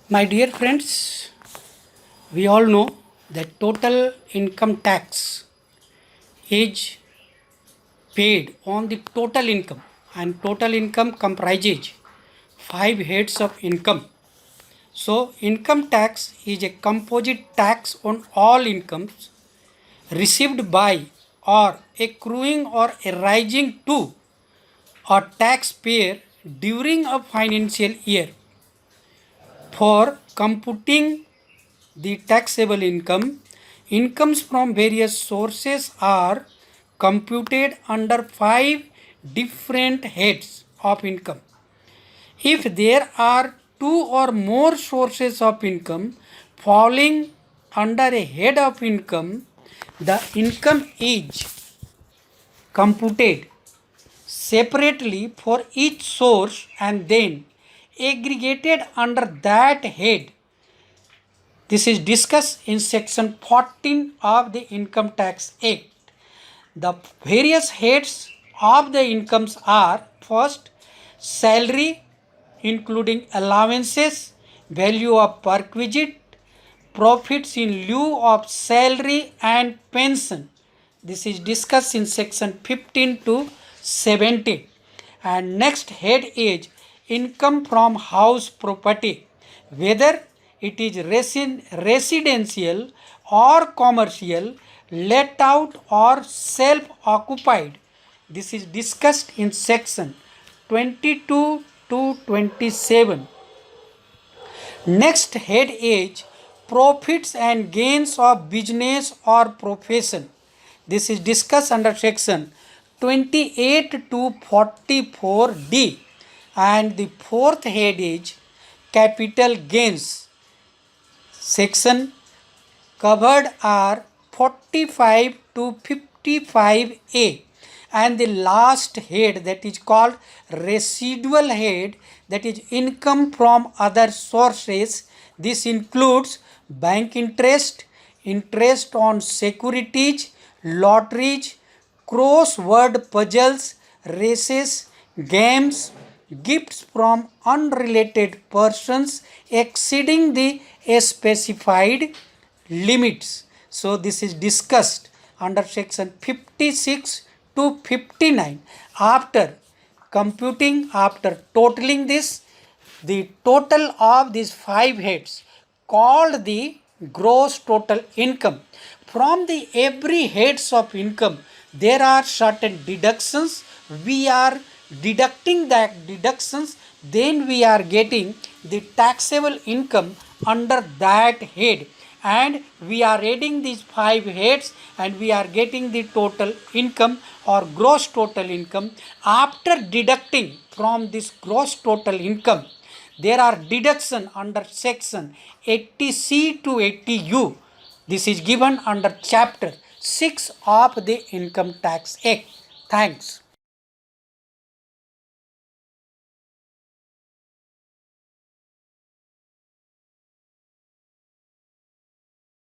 My dear friends, we all know that total income tax is paid on the total income, and total income comprises 5 heads of income. So, income tax is a composite tax on all incomes received by or accruing or arising to a taxpayer during a financial year. For computing the taxable income, incomes from various sources are computed under 5 different heads of income. If there are 2 or more sources of income falling under a head of income, the income is computed separately for each source and then aggregated under that head. This is discussed in section 14 of the Income Tax Act. The various heads of the incomes are: first, salary including allowances, value of perquisite, profits in lieu of salary and pension. This is discussed in section 15 to 17. And next head is income from house property, whether it is residential or commercial, let out or self occupied. This is discussed in section 22 to 27. Next head is profits and gains of business or profession. This is discussed under section 28 to 44D. And the fourth head is capital gains. Section covered are 45 to 55A. And the last head, that is called residual head, that is income from other sources. This includes bank interest, interest on securities, lotteries, crossword puzzles, races, games, gifts from unrelated persons exceeding the specified limits. So this is discussed under section 56 to 59. After totaling this, the total of these 5 heads called the gross total income. From the every heads of income, there are certain deductions. We are deducting that deductions, then we are getting the taxable income under that head, and we are adding these 5 heads and we are getting the total income or gross total income. After deducting from this gross total income, there are deduction under section 80C to 80U. This is given under chapter 6 of the Income Tax Act. Thanks.